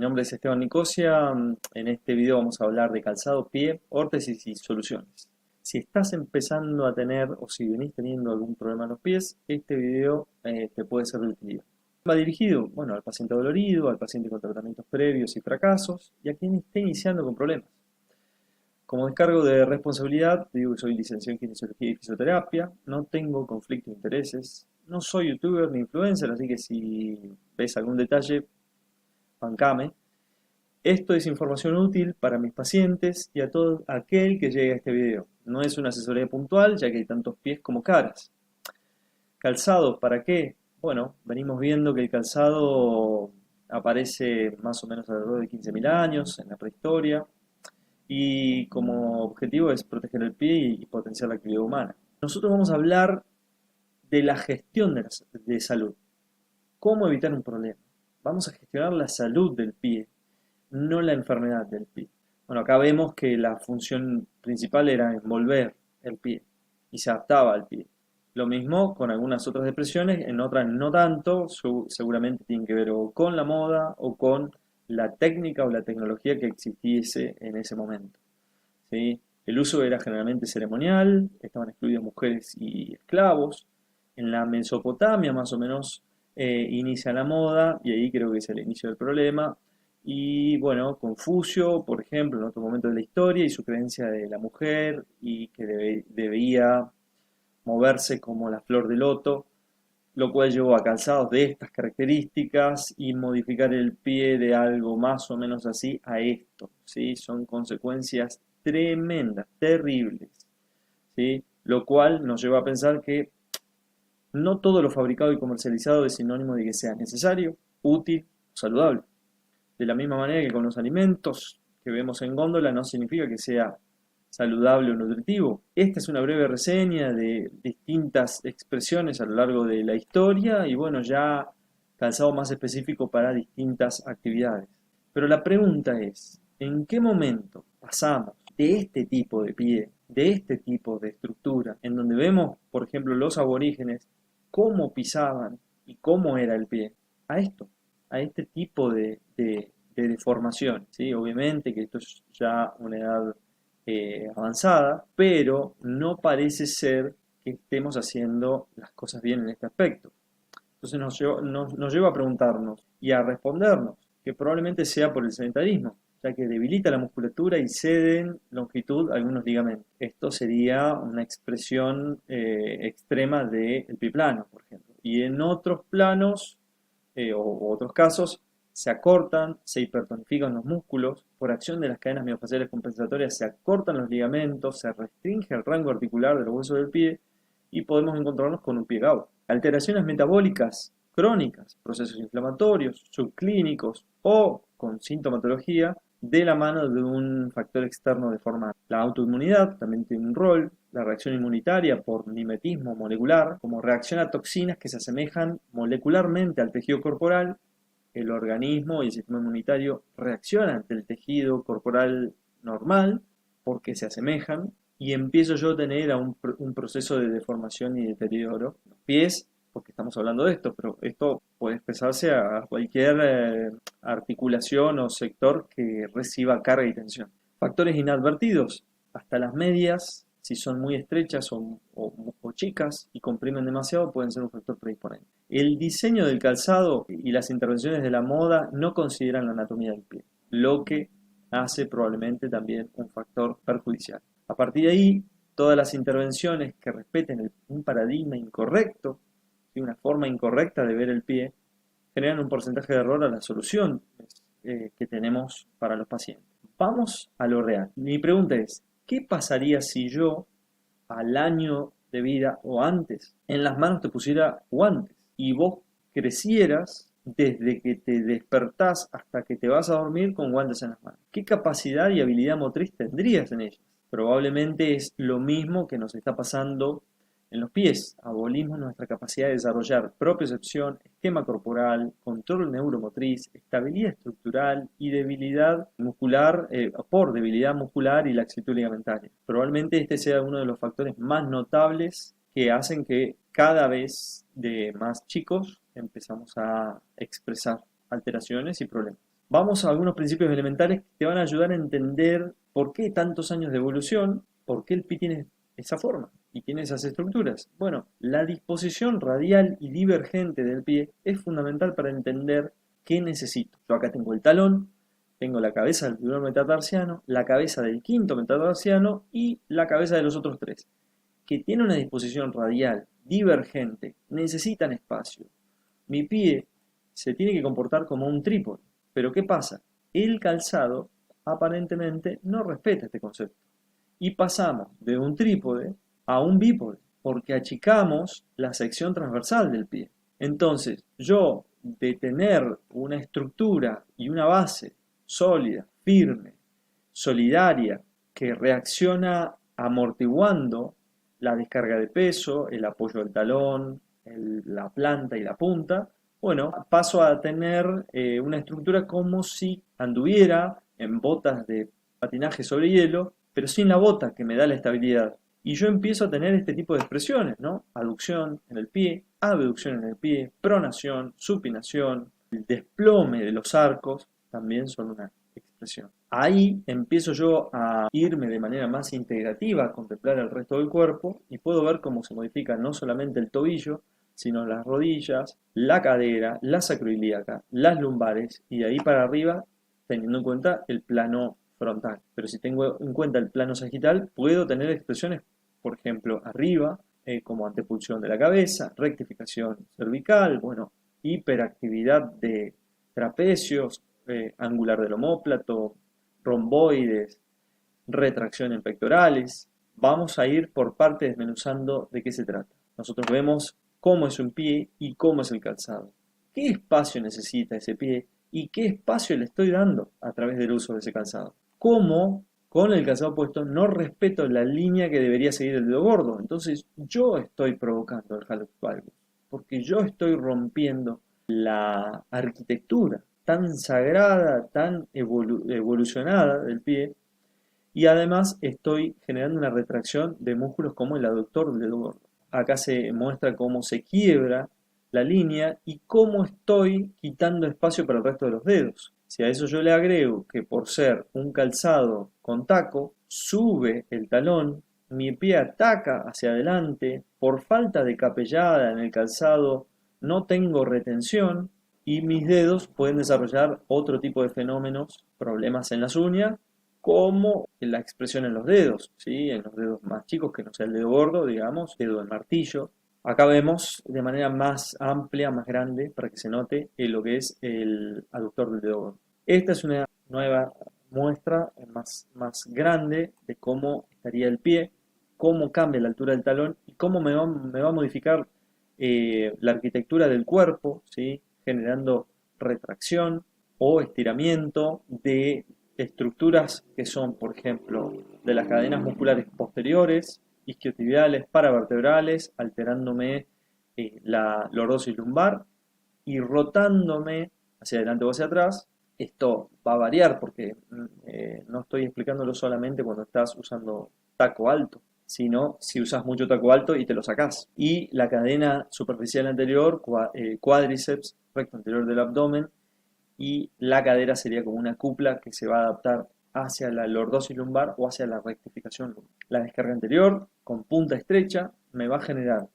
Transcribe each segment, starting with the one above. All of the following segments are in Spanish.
Mi nombre es Esteban Nicosia. En este video vamos a hablar de calzado, pie, órtesis y soluciones. Si estás empezando a tener o si venís teniendo algún problema en los pies, este video te puede ser de utilidad. Va dirigido, bueno, al paciente dolorido, al paciente con tratamientos previos y fracasos y a quien esté iniciando con problemas. Como descargo de responsabilidad, te digo que soy licenciado en kinesiología y fisioterapia, no tengo conflicto de intereses, no soy youtuber ni influencer, así que si ves algún detalle, bancame. Esto es información útil para mis pacientes y a todo aquel que llegue a este video. No es una asesoría puntual, ya que hay tantos pies como caras. ¿Calzado para qué? Bueno, venimos viendo que el calzado aparece más o menos alrededor de 15.000 años en la prehistoria y como objetivo es proteger el pie y potenciar la actividad humana. Nosotros vamos a hablar de la gestión de salud. ¿Cómo evitar un problema? Vamos a gestionar la salud del pie, no la enfermedad del pie. Bueno, acá vemos que la función principal era envolver el pie y se adaptaba al pie. Lo mismo con algunas otras depresiones, en otras no tanto, seguramente tienen que ver o con la moda o con la técnica o la tecnología que existiese en ese momento. ¿Sí? El uso era generalmente ceremonial, estaban excluidas mujeres y esclavos. En la Mesopotamia más o menos inicia la moda y ahí creo que es el inicio del problema. Y bueno, Confucio, por ejemplo, en otro momento de la historia y su creencia de la mujer y que debía moverse como la flor de loto, lo cual llevó a calzados de estas características y modificar el pie de algo más o menos así a esto, ¿sí? Son consecuencias tremendas, terribles, ¿sí? Lo cual nos lleva a pensar que no todo lo fabricado y comercializado es sinónimo de que sea necesario, útil o saludable. De la misma manera que con los alimentos que vemos en góndola no significa que sea saludable o nutritivo. Esta es una breve reseña de distintas expresiones a lo largo de la historia y bueno, ya calzado más específico para distintas actividades. Pero la pregunta es, ¿en qué momento pasamos de este tipo de pie, de este tipo de estructura, en donde vemos, por ejemplo, los aborígenes, cómo pisaban y cómo era el pie, a esto, a este tipo de deformación? ¿Sí? Obviamente que esto es ya una edad avanzada, pero no parece ser que estemos haciendo las cosas bien en este aspecto. Entonces nos lleva a preguntarnos y a respondernos que probablemente sea por el sedentarismo, ya que debilita la musculatura y ceden longitud a algunos ligamentos. Esto sería una expresión extrema del pie plano, por ejemplo. Y en otros planos o otros casos se acortan, se hipertonifican los músculos, por acción de las cadenas miofaciales compensatorias se acortan los ligamentos, se restringe el rango articular de los huesos del pie y podemos encontrarnos con un pie gaucho. Alteraciones metabólicas crónicas, procesos inflamatorios, subclínicos o con sintomatología de la mano de un factor externo deformante. La autoinmunidad también tiene un rol, la reacción inmunitaria por mimetismo molecular, como reacción a toxinas que se asemejan molecularmente al tejido corporal. El organismo y el sistema inmunitario reaccionan ante el tejido corporal normal porque se asemejan y empiezo yo a tener un proceso de deformación y deterioro. Los pies, porque estamos hablando de esto, pero esto puede expresarse a cualquier articulación o sector que reciba carga y tensión. Factores inadvertidos, hasta las medias, si son muy estrechas o chicas y comprimen demasiado, pueden ser un factor predisponente. El diseño del calzado y las intervenciones de la moda no consideran la anatomía del pie, lo que hace probablemente también un factor perjudicial. A partir de ahí, todas las intervenciones que respeten un paradigma incorrecto y una forma incorrecta de ver el pie generan un porcentaje de error a las soluciones que tenemos para los pacientes. Vamos a lo real. Mi pregunta es, ¿qué pasaría si yo al año de vida o antes en las manos te pusiera guantes y vos crecieras desde que te despertás hasta que te vas a dormir con guantes en las manos? ¿Qué capacidad y habilidad motriz tendrías en ellas? Probablemente es lo mismo que nos está pasando en los pies. Abolimos nuestra capacidad de desarrollar propiocepción, esquema corporal, control neuromotriz, estabilidad estructural y debilidad muscular por debilidad muscular y laxitud ligamentaria. Probablemente este sea uno de los factores más notables que hacen que cada vez de más chicos empezamos a expresar alteraciones y problemas. Vamos a algunos principios elementales que te van a ayudar a entender por qué tantos años de evolución, por qué el pie tiene esa forma y tiene esas estructuras. Bueno, la disposición radial y divergente del pie es fundamental para entender qué necesito. Yo acá tengo el talón, tengo la cabeza del primer metatarsiano, la cabeza del quinto metatarsiano y la cabeza de los otros tres, que tiene una disposición radial divergente, necesitan espacio. Mi pie se tiene que comportar como un trípode. Pero ¿qué pasa? El calzado aparentemente no respeta este concepto. Y pasamos de un trípode a un bípode, porque achicamos la sección transversal del pie. Entonces, yo de tener una estructura y una base sólida, firme, solidaria, que reacciona amortiguando la descarga de peso, el apoyo del talón, la planta y la punta, bueno, paso a tener una estructura como si anduviera en botas de patinaje sobre hielo, pero sin la bota que me da la estabilidad. Y yo empiezo a tener este tipo de expresiones, ¿no? Aducción en el pie, abducción en el pie, pronación, supinación, el desplome de los arcos, también son una expresión. Ahí empiezo yo a irme de manera más integrativa, a contemplar el resto del cuerpo y puedo ver cómo se modifica no solamente el tobillo, sino las rodillas, la cadera, la sacroiliaca, las lumbares y de ahí para arriba, teniendo en cuenta el plano frontal. Pero si tengo en cuenta el plano sagital, puedo tener expresiones, por ejemplo, arriba, como antepulsión de la cabeza, rectificación cervical, bueno, hiperactividad de trapecios, angular del omóplato, romboides, retracción en pectorales. Vamos a ir por parte desmenuzando de qué se trata. Nosotros vemos cómo es un pie y cómo es el calzado. ¿Qué espacio necesita ese pie y qué espacio le estoy dando a través del uso de ese calzado? ¿Cómo con el calzado puesto no respeto la línea que debería seguir el dedo gordo? Entonces yo estoy provocando el hallux valgus, porque yo estoy rompiendo la arquitectura tan sagrada, tan evolucionada del pie, y además estoy generando una retracción de músculos como el aductor del dedo gordo. Acá se muestra cómo se quiebra la línea y cómo estoy quitando espacio para el resto de los dedos. Si a eso yo le agrego que por ser un calzado con taco, sube el talón, mi pie ataca hacia adelante, por falta de capellada en el calzado no tengo retención y mis dedos pueden desarrollar otro tipo de fenómenos, problemas en las uñas, como la expresión en los dedos, ¿sí? En los dedos más chicos, que no sea el dedo gordo, digamos, dedo del martillo. Acá vemos de manera más amplia, más grande, para que se note lo que es el aductor del dedo gordo. Esta es una nueva muestra más grande de cómo estaría el pie, cómo cambia la altura del talón y cómo me va a modificar la arquitectura del cuerpo, ¿sí? Generando retracción o estiramiento de estructuras que son, por ejemplo, de las cadenas musculares posteriores, isquiotibiales, paravertebrales, alterándome la lordosis lumbar y rotándome hacia adelante o hacia atrás. Esto va a variar porque no estoy explicándolo solamente cuando estás usando taco alto, sino si usas mucho taco alto y te lo sacás. Y la cadena superficial anterior, cuádriceps, recto anterior del abdomen, y la cadera sería como una cupla que se va a adaptar hacia la lordosis lumbar o hacia la rectificación lumbar. La descarga anterior, con punta estrecha, me va a generar,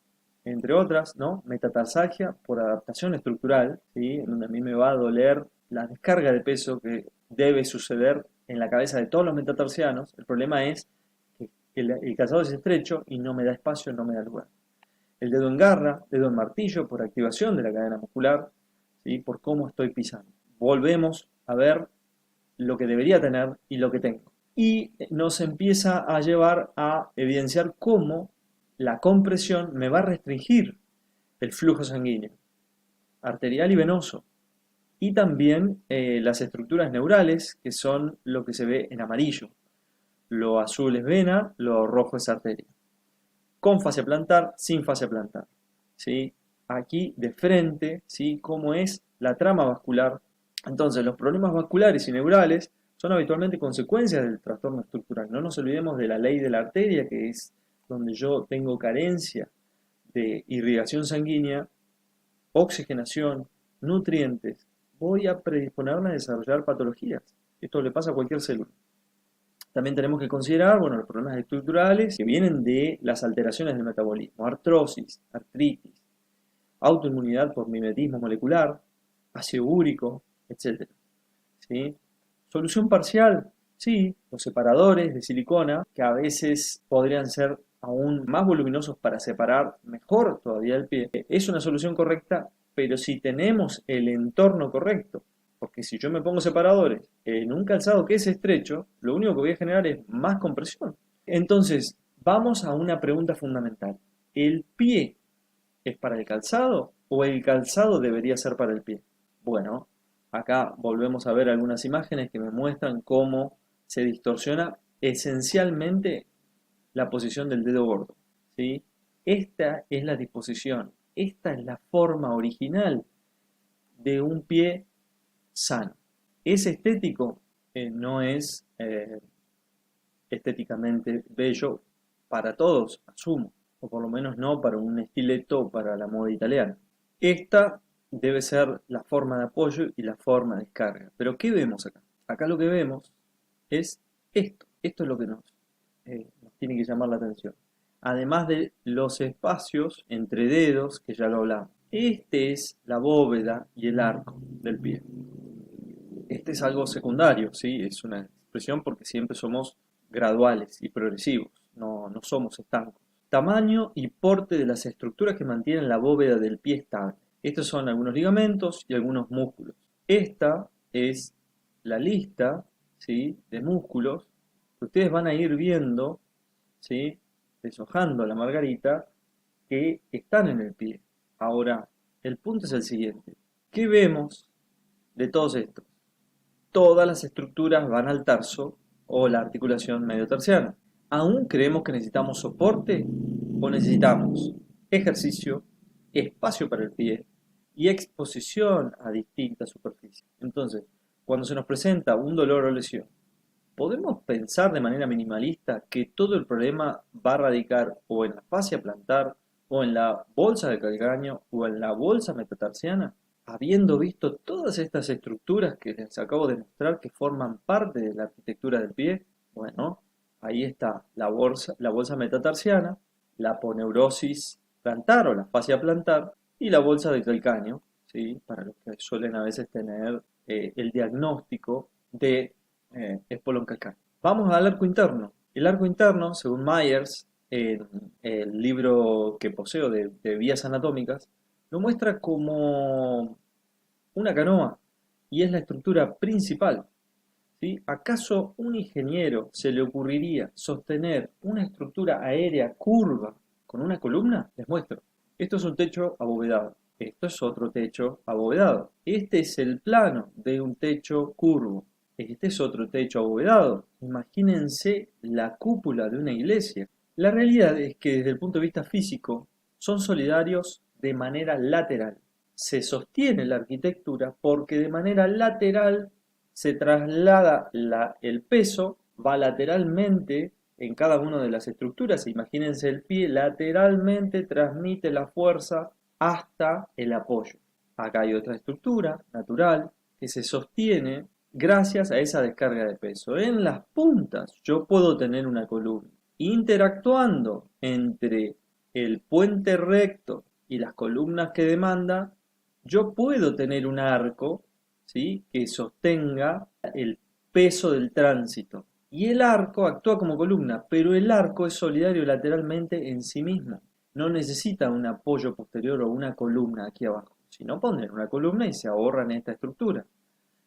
entre otras, ¿no? Metatarsalgia por adaptación estructural, ¿sí? En donde a mí me va a doler la descarga de peso que debe suceder en la cabeza de todos los metatarsianos. El problema es que el calzado es estrecho y no me da espacio, no me da lugar. El dedo en garra, dedo en martillo por activación de la cadena muscular, ¿sí? Por cómo estoy pisando. Volvemos a ver lo que debería tener y lo que tengo. Y nos empieza a llevar a evidenciar cómo la compresión me va a restringir el flujo sanguíneo, arterial y venoso. Y también las estructuras neurales, que son lo que se ve en amarillo. Lo azul es vena, lo rojo es arteria. Con fascia plantar, sin fascia plantar. ¿Sí? Aquí de frente, ¿sí? Cómo es la trama vascular. Entonces, los problemas vasculares y neurales son habitualmente consecuencias del trastorno estructural. No nos olvidemos de la ley de la arteria, que es donde yo tengo carencia de irrigación sanguínea, oxigenación, nutrientes voy a predisponerme a desarrollar patologías. Esto le pasa a cualquier célula. También tenemos que considerar, bueno, los problemas estructurales que vienen de las alteraciones del metabolismo, artrosis, artritis, autoinmunidad por mimetismo molecular, ácido úrico, etc. ¿Sí? Solución parcial, sí, los separadores de silicona, que a veces podrían ser aún más voluminosos para separar mejor todavía el pie, es una solución correcta, pero si tenemos el entorno correcto, porque si yo me pongo separadores en un calzado que es estrecho, lo único que voy a generar es más compresión. Entonces, vamos a una pregunta fundamental. ¿El pie es para el calzado o el calzado debería ser para el pie? Bueno, acá volvemos a ver algunas imágenes que me muestran cómo se distorsiona esencialmente la posición del dedo gordo, ¿sí? Esta es la disposición, esta es la forma original de un pie sano. ¿Es estético? No es estéticamente bello para todos, asumo, o por lo menos no para un estiletto o para la moda italiana. Esta debe ser la forma de apoyo y la forma de descarga. Pero ¿qué vemos acá? Acá lo que vemos es esto. Esto es lo que nos tiene que llamar la atención. Además de los espacios entre dedos, que ya lo hablamos. Este es la bóveda y el arco del pie. Este es algo secundario, ¿sí? Es una expresión porque siempre somos graduales y progresivos, no somos estancos. Tamaño y porte de las estructuras que mantienen la bóveda del pie estable. Estos son algunos ligamentos y algunos músculos. Esta es la lista, ¿sí?, de músculos que ustedes van a ir viendo, ¿sí?, deshojando la margarita, que están en el pie. Ahora, el punto es el siguiente. ¿Qué vemos de todos estos? Todas las estructuras van al tarso o la articulación mediotarsiana. ¿Aún creemos que necesitamos soporte o necesitamos ejercicio, espacio para el pie y exposición a distintas superficies? Entonces, cuando se nos presenta un dolor o lesión, ¿podemos pensar de manera minimalista que todo el problema va a radicar o en la fascia plantar o en la bolsa de calcáneo o en la bolsa metatarsiana? Habiendo visto todas estas estructuras que les acabo de mostrar que forman parte de la arquitectura del pie, bueno, ahí está la bolsa metatarsiana, la aponeurosis plantar o la fascia plantar y la bolsa de calcáneo, ¿sí?, para los que suelen a veces tener el diagnóstico de espolón calcáneo. Vamos al arco interno. El arco interno, según Myers, en el libro que poseo de vías anatómicas, lo muestra como una canoa y es la estructura principal, ¿sí? ¿Acaso un ingeniero se le ocurriría sostener una estructura aérea curva con una columna? Les muestro. Esto es un techo abovedado. Esto es otro techo abovedado. Este es el plano de un techo curvo. Este es otro techo abovedado. Imagínense la cúpula de una iglesia. La realidad es que desde el punto de vista físico son solidarios de manera lateral. Se sostiene la arquitectura porque de manera lateral se traslada el peso, va lateralmente en cada una de las estructuras. Imagínense el pie lateralmente transmite la fuerza hasta el apoyo. Acá hay otra estructura natural que se sostiene gracias a esa descarga de peso. En las puntas yo puedo tener una columna. Interactuando entre el puente recto y las columnas que demanda, yo puedo tener un arco, ¿sí?, que sostenga el peso del tránsito. Y el arco actúa como columna, pero el arco es solidario lateralmente en sí mismo. No necesita un apoyo posterior o una columna aquí abajo, sino poner una columna y se ahorran esta estructura.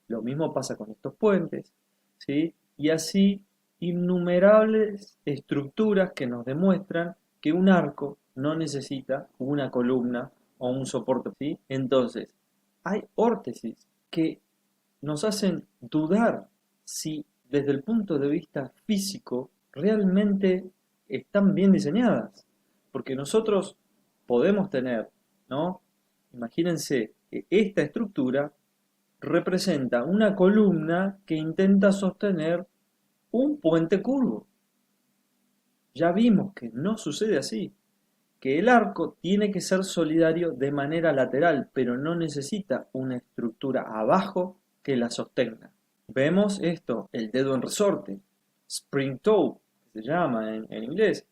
Lo mismo pasa con estos puentes, ¿sí? Y así innumerables estructuras que nos demuestran que un arco no necesita una columna o un soporte, ¿sí? Entonces, hay órtesis que nos hacen dudar si desde el punto de vista físico realmente están bien diseñadas. Porque nosotros podemos tener, ¿no? Imagínense que esta estructura representa una columna que intenta sostener un puente curvo. Ya vimos que no sucede así. que el arco tiene que ser solidario de manera lateral, pero no necesita una estructura abajo que la sostenga. Vemos esto, el dedo en resorte, spring toe, que se llama en inglés,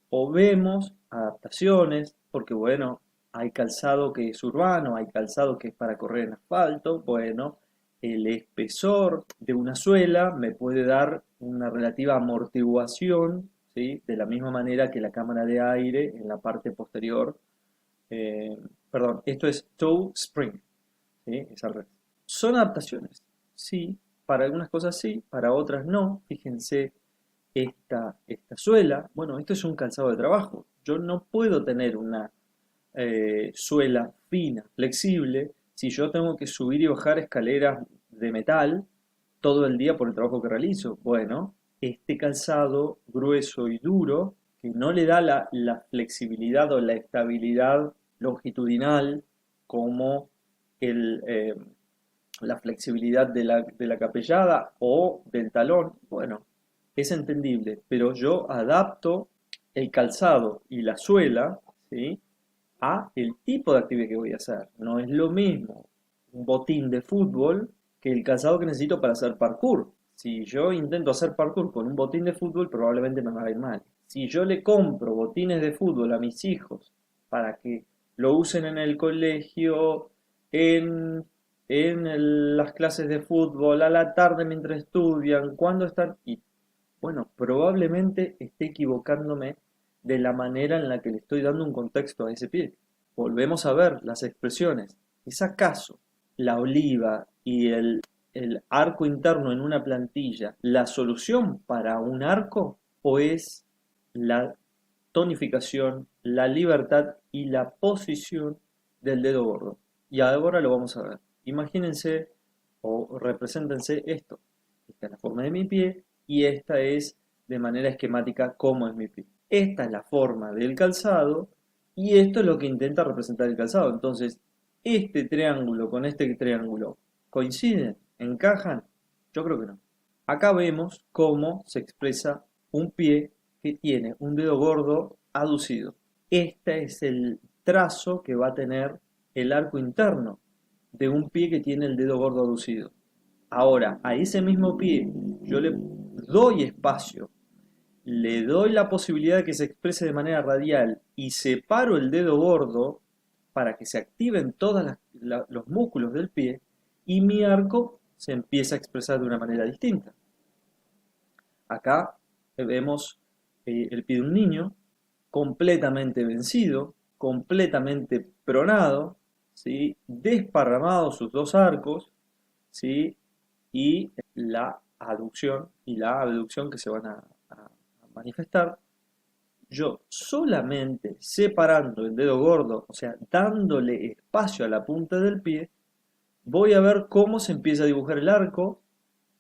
o vemos adaptaciones, porque bueno, hay calzado que es urbano, hay calzado que es para correr en asfalto, bueno, el espesor de una suela me puede dar una relativa amortiguación, ¿sí? De la misma manera que la cámara de aire en la parte posterior, eh, perdón, esto es toe spring, ¿sí? Es al revés. Son adaptaciones, sí, para algunas cosas sí, para otras no. Fíjense esta suela, bueno, esto es un calzado de trabajo. Yo no puedo tener una suela fina, flexible, si yo tengo que subir y bajar escaleras de metal todo el día por el trabajo que realizo. Bueno, este calzado grueso y duro, que no le da la flexibilidad o la estabilidad longitudinal como el, la flexibilidad de la capellada o del talón, bueno, es entendible, pero yo adapto el calzado y la suela, ¿sí? A el tipo de actividad que voy a hacer. No es lo mismo un botín de fútbol que el calzado que necesito para hacer parkour. Si yo intento hacer parkour con un botín de fútbol, probablemente me va a ir mal. Si yo le compro botines de fútbol a mis hijos para que lo usen en el colegio, en, las clases de fútbol, a la tarde mientras estudian, cuando están... Y bueno, probablemente esté equivocándome de la manera en la que le estoy dando un contexto a ese pie. Volvemos a ver las expresiones. ¿Es acaso la oliva y el arco interno en una plantilla la solución para un arco o es la tonificación, la libertad y la posición del dedo gordo? Y ahora lo vamos a ver. Imagínense o represéntense esto. Esta es la forma de mi pie y esta es de manera esquemática cómo es mi pie. Esta es la forma del calzado y esto es lo que intenta representar el calzado. Entonces, este triángulo con este triángulo, ¿coinciden? ¿Encajan? Yo creo que no. Acá vemos cómo se expresa un pie que tiene un dedo gordo aducido. Este es el trazo que va a tener el arco interno de un pie que tiene el dedo gordo aducido. Ahora, a ese mismo pie yo le doy espacio, le doy la posibilidad de que se exprese de manera radial y separo el dedo gordo para que se activen todos los músculos del pie y mi arco se empieza a expresar de una manera distinta. Acá vemos el pie de un niño completamente vencido, completamente pronado, ¿sí? Desparramados sus dos arcos, ¿sí? Y la aducción y la abducción que se van a manifestar. Yo solamente separando el dedo gordo, o sea, dándole espacio a la punta del pie, voy a ver cómo se empieza a dibujar el arco,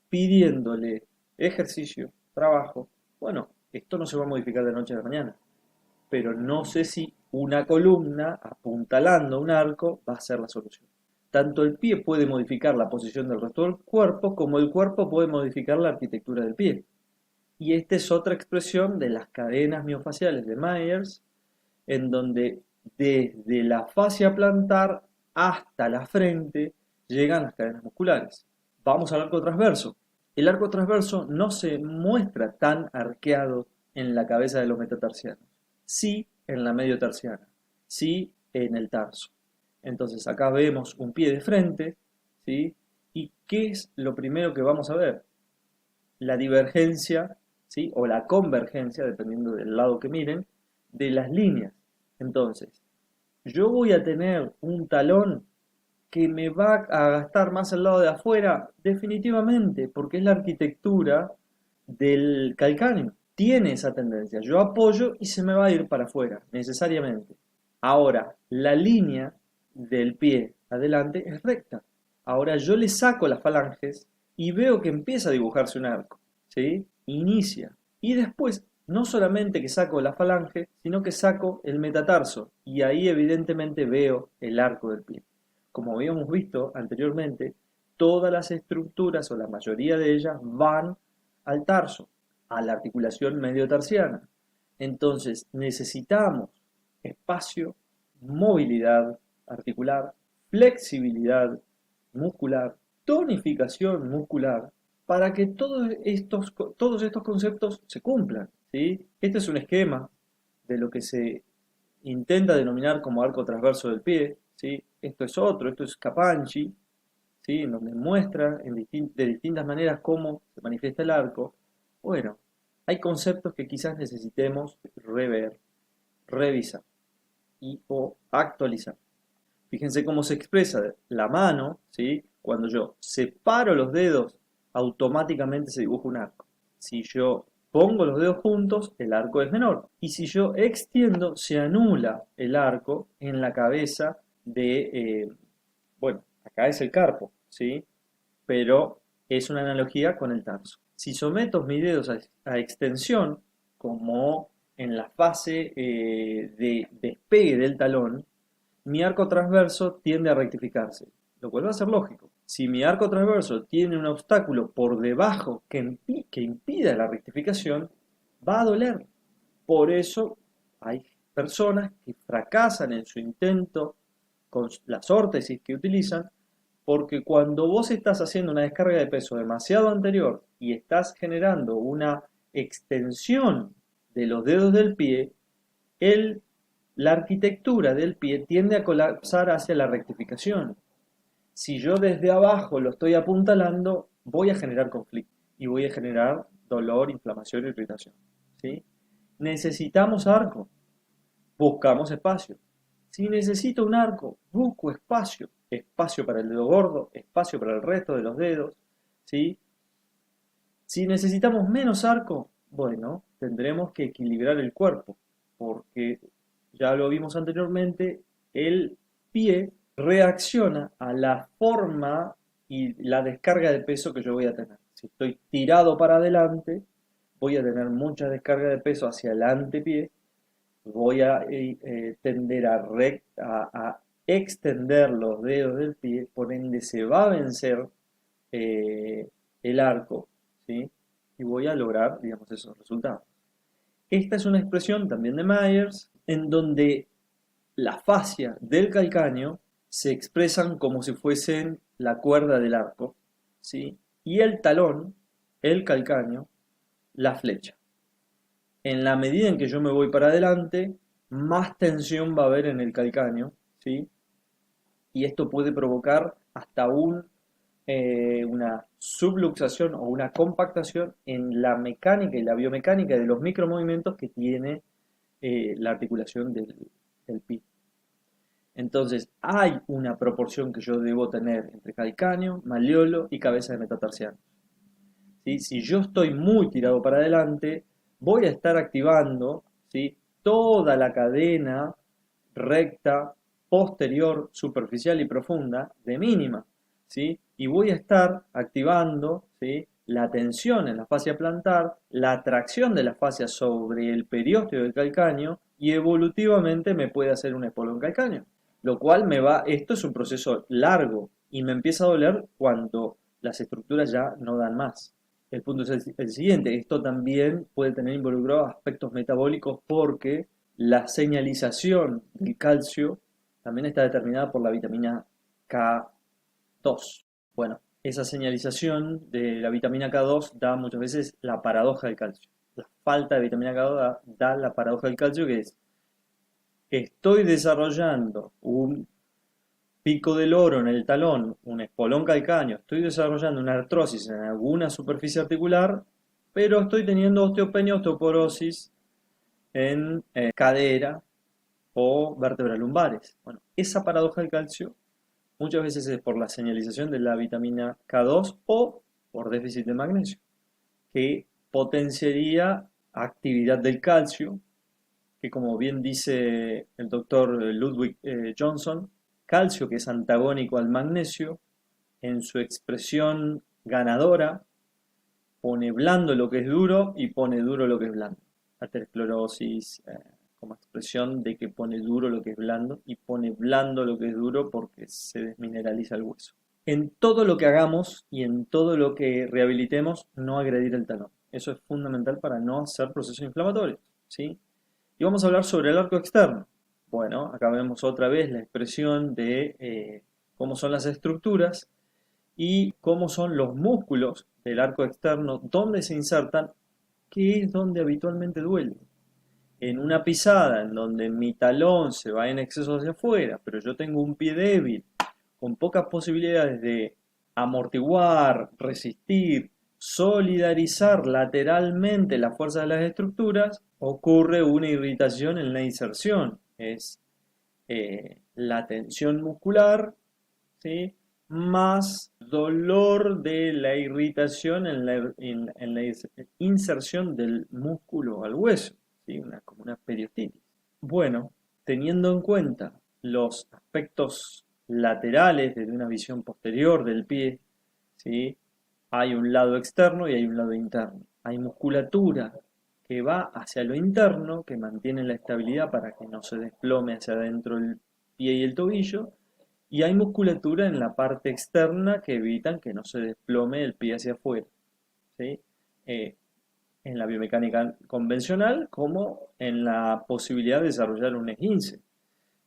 pidiéndole ejercicio, trabajo. Bueno, esto no se va a modificar de noche a la mañana, pero no sé si una columna apuntalando un arco va a ser la solución. Tanto el pie puede modificar la posición del resto del cuerpo, como el cuerpo puede modificar la arquitectura del pie. Y esta es otra expresión de las cadenas miofaciales de Myers, en donde desde la fascia plantar hasta la frente llegan las cadenas musculares. Vamos al arco transverso. El arco transverso no se muestra tan arqueado en la cabeza de los metatarsianos, sí en la mediotarsiana, sí en el tarso. Entonces acá vemos un pie de frente, ¿sí? ¿Y qué es lo primero que vamos a ver? La divergencia, ¿sí? O la convergencia, dependiendo del lado que miren, de las líneas. Entonces, yo voy a tener un talón que me va a gastar más al lado de afuera, definitivamente, porque es la arquitectura del calcáneo. Tiene esa tendencia. Yo apoyo y se me va a ir para afuera, necesariamente. Ahora, la línea del pie adelante es recta. Ahora yo le saco las falanges y veo que empieza a dibujarse un arco, ¿sí? Inicia. Y después, no solamente que saco la falange, sino que saco el metatarso. Y ahí evidentemente veo el arco del pie. Como habíamos visto anteriormente, todas las estructuras o la mayoría de ellas van al tarso, a la articulación mediotarsiana. Entonces necesitamos espacio, movilidad articular, flexibilidad muscular, tonificación muscular, para que todos estos conceptos se cumplan, ¿sí? Este es un esquema de lo que se intenta denominar como arco transverso del pie, ¿sí? Esto es otro, esto es Capanchi, ¿sí? En donde muestra de distintas maneras cómo se manifiesta el arco. Bueno, hay conceptos que quizás necesitemos rever, revisar o actualizar. Fíjense cómo se expresa la mano, ¿sí? Cuando yo separo los dedos, automáticamente se dibuja un arco. Si yo pongo los dedos juntos, el arco es menor. Y si yo extiendo, se anula el arco en la cabeza bueno, acá es el carpo, ¿sí? Pero es una analogía con el tarso. Si someto mis dedos a extensión, como en la fase de despegue del talón, mi arco transverso tiende a rectificarse, lo cual va a ser lógico. Si mi arco transverso tiene un obstáculo por debajo que impida la rectificación, va a doler. Por eso hay personas que fracasan en su intento con las órtesis que utilizan, porque cuando vos estás haciendo una descarga de peso demasiado anterior y estás generando una extensión de los dedos del pie, la arquitectura del pie tiende a colapsar hacia la rectificación. Si yo desde abajo lo estoy apuntalando, voy a generar conflicto y voy a generar dolor, inflamación e irritación, ¿sí? Necesitamos arco, buscamos espacio. Si necesito un arco, busco espacio. Espacio para el dedo gordo, espacio para el resto de los dedos, ¿sí? Si necesitamos menos arco, bueno, tendremos que equilibrar el cuerpo, porque ya lo vimos anteriormente, el pie reacciona a la forma y la descarga de peso que yo voy a tener. Si estoy tirado para adelante, voy a tener mucha descarga de peso hacia el antepié, voy a tender a extender los dedos del pie, por ende se va a vencer eh, el arco, ¿sí? Y voy a lograr, digamos, esos resultados. Esta es una expresión también de Myers, en donde la fascia del calcáneo se expresan como si fuesen la cuerda del arco, ¿sí? Y el talón, el calcáneo, la flecha. En la medida en que yo me voy para adelante, más tensión va a haber en el calcáneo, ¿sí? Y esto puede provocar hasta una subluxación o una compactación en la mecánica y la biomecánica de los micromovimientos que tiene la articulación del pie. Entonces, hay una proporción que yo debo tener entre calcáneo, malleolo y cabeza de metatarsiano. ¿Sí? Si yo estoy muy tirado para adelante, voy a estar activando, ¿sí?, toda la cadena recta, posterior, superficial y profunda de mínima, ¿sí? Y voy a estar activando, ¿sí?, la tensión en la fascia plantar, la tracción de la fascia sobre el periósteo del calcáneo y evolutivamente me puede hacer un espolón calcáneo. Lo cual esto es un proceso largo y me empieza a doler cuando las estructuras ya no dan más. El punto es el siguiente, esto también puede tener involucrados aspectos metabólicos porque la señalización del calcio también está determinada por la vitamina K2. Bueno, esa señalización de la vitamina K2 da muchas veces la paradoja del calcio. La falta de vitamina K2 da la paradoja del calcio, que es: estoy desarrollando un pico del oro en el talón, un espolón calcáneo, estoy desarrollando una artrosis en alguna superficie articular, pero estoy teniendo osteopenia, osteoporosis en cadera o vértebras lumbares. Bueno, esa paradoja del calcio muchas veces es por la señalización de la vitamina K2 o por déficit de magnesio, que potenciaría actividad del calcio, que, como bien dice el doctor Ludwig Johnson, calcio que es antagónico al magnesio, en su expresión ganadora, pone blando lo que es duro y pone duro lo que es blando. Aterosclerosis, como expresión de que pone duro lo que es blando y pone blando lo que es duro porque se desmineraliza el hueso. En todo lo que hagamos y en todo lo que rehabilitemos, no agredir el talón. Eso es fundamental para no hacer procesos inflamatorios, ¿sí? Y vamos a hablar sobre el arco externo. Bueno, acá vemos otra vez la expresión de cómo son las estructuras y cómo son los músculos del arco externo, dónde se insertan, que es donde habitualmente duele. En una pisada en donde mi talón se va en exceso hacia afuera, pero yo tengo un pie débil, con pocas posibilidades de amortiguar, resistir, solidarizar lateralmente la fuerza de las estructuras, ocurre una irritación en la inserción. Es la tensión muscular, ¿sí? Más dolor de la irritación en la inserción del músculo al hueso, ¿sí? Como una periostitis. Bueno, teniendo en cuenta los aspectos laterales desde una visión posterior del pie, ¿sí? Hay un lado externo y hay un lado interno. Hay musculatura que va hacia lo interno, que mantiene la estabilidad para que no se desplome hacia adentro el pie y el tobillo, y hay musculatura en la parte externa que evitan que no se desplome el pie hacia afuera, ¿sí? Eh, en la biomecánica convencional como en la posibilidad de desarrollar un esguince.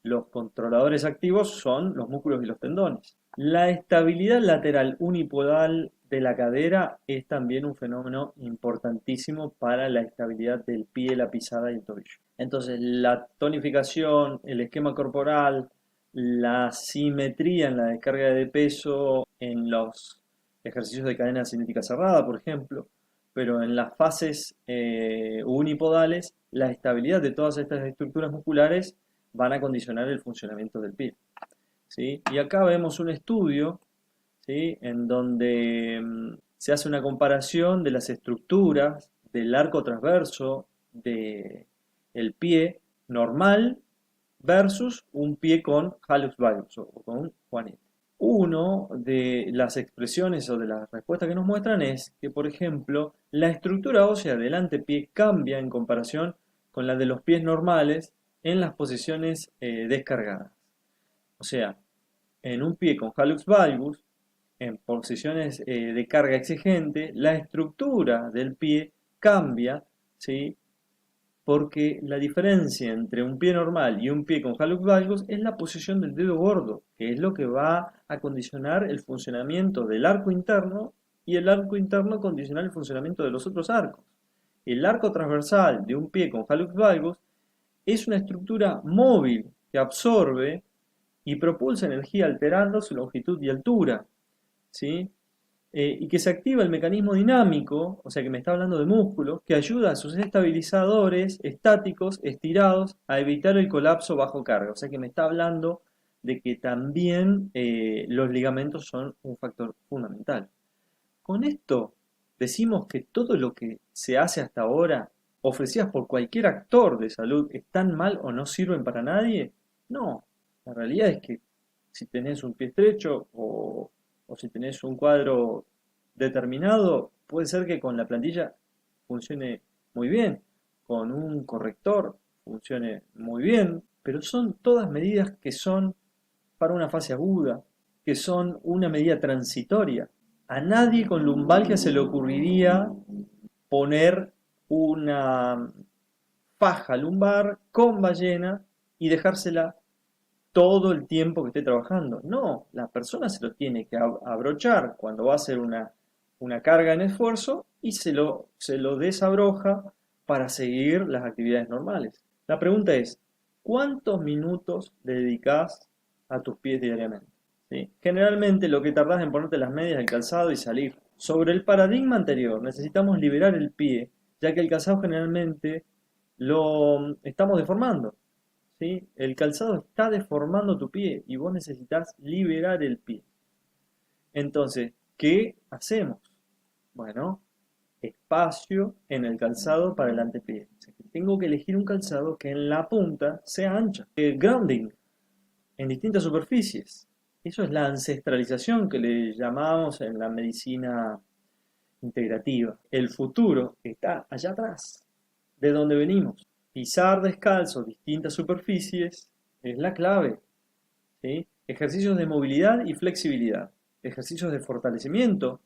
Los controladores activos son los músculos y los tendones. La estabilidad lateral unipodal de la cadera es también un fenómeno importantísimo para la estabilidad del pie, la pisada y el tobillo. Entonces, la tonificación, el esquema corporal, la simetría en la descarga de peso en los ejercicios de cadena cinética cerrada, por ejemplo, pero en las fases unipodales, la estabilidad de todas estas estructuras musculares van a condicionar el funcionamiento del pie, ¿sí? Y acá vemos un estudio, ¿sí? En donde se hace una comparación de las estructuras del arco transverso del pie normal versus un pie con hallux valgus o con un juanete. Uno de las expresiones o de las respuestas que nos muestran es que, por ejemplo, la estructura ósea del antepié cambia en comparación con la de los pies normales en las posiciones descargadas. O sea, en un pie con hallux valgus, en posiciones de carga exigente, la estructura del pie cambia, ¿sí? Porque la diferencia entre un pie normal y un pie con hallux valgus es la posición del dedo gordo, que es lo que va a condicionar el funcionamiento del arco interno y el arco interno condicionar el funcionamiento de los otros arcos. El arco transversal de un pie con hallux valgus es una estructura móvil que absorbe y propulsa energía alterando su longitud y altura, ¿sí? Y que se activa el mecanismo dinámico, o sea que me está hablando de músculos, que ayuda a sus estabilizadores estáticos estirados a evitar el colapso bajo carga, o sea que me está hablando de que también los ligamentos son un factor fundamental. Con esto decimos que todo lo que se hace hasta ahora, ofrecidas por cualquier actor de salud, están mal o no sirven para nadie. No, la realidad es que si tenés un pie estrecho o si tenés un cuadro determinado, puede ser que con la plantilla funcione muy bien, con un corrector funcione muy bien, pero son todas medidas que son para una fase aguda, que son una medida transitoria. A nadie con lumbalgia se le ocurriría poner una faja lumbar con ballena y dejársela todo el tiempo que esté trabajando. No, la persona se lo tiene que abrochar cuando va a hacer una carga en esfuerzo y se lo desabroja para seguir las actividades normales. La pregunta es, ¿cuántos minutos le dedicás a tus pies diariamente? ¿Sí? Generalmente lo que tardás en ponerte las medias, el calzado y salir. Sobre el paradigma anterior, necesitamos liberar el pie, ya que el calzado generalmente lo estamos deformando. ¿Sí? El calzado está deformando tu pie y vos necesitas liberar el pie. Entonces, ¿qué hacemos? Bueno, espacio en el calzado para el antepié. O sea, que tengo que elegir un calzado que en la punta sea ancha. Grounding en distintas superficies. Eso es la ancestralización que le llamamos en la medicina integrativa. El futuro está allá atrás, de donde venimos. Pisar descalzo distintas superficies es la clave, ¿sí? Ejercicios de movilidad y flexibilidad. Ejercicios de fortalecimiento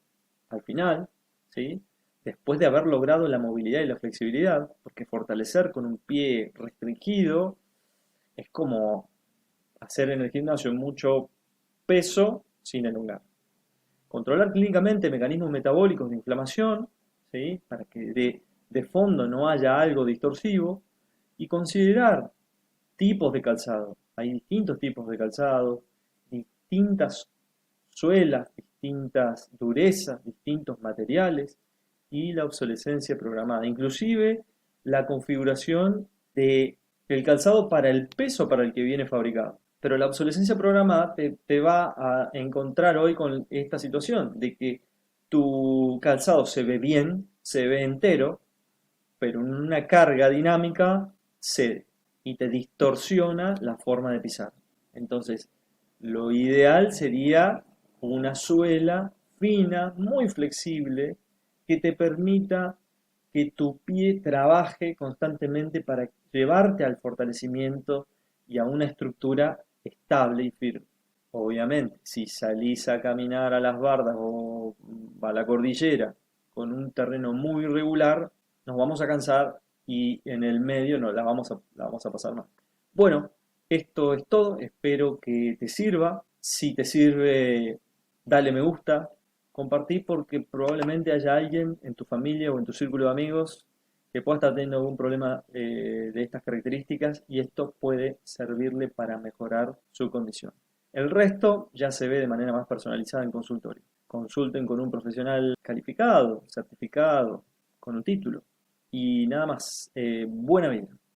al final, ¿sí? Después de haber logrado la movilidad y la flexibilidad, porque fortalecer con un pie restringido Es como hacer en el gimnasio mucho peso sin elongar. Controlar clínicamente mecanismos metabólicos de inflamación, ¿sí? Para que de fondo no haya algo distorsivo, y considerar tipos de calzado. Hay distintos tipos de calzado, distintas suelas, distintas durezas, distintos materiales y la obsolescencia programada. Inclusive la configuración del calzado para el peso para el que viene fabricado. Pero la obsolescencia programada te va a encontrar hoy con esta situación de que tu calzado se ve bien, se ve entero, pero en una carga dinámica cede y te distorsiona la forma de pisar. Entonces, lo ideal sería una suela fina, muy flexible, que te permita que tu pie trabaje constantemente para llevarte al fortalecimiento y a una estructura estable y firme. Obviamente, si salís a caminar a las bardas o a la cordillera con un terreno muy irregular, nos vamos a cansar y en el medio no la vamos a pasar mal. Bueno, esto es todo, espero que te sirva. Si te sirve, dale me gusta, compartí porque probablemente haya alguien en tu familia o en tu círculo de amigos que pueda estar teniendo algún problema de estas características y esto puede servirle para mejorar su condición. El resto ya se ve de manera más personalizada en consultorio. Consulten con un profesional calificado, certificado, con un título. Y nada más. Buena vida.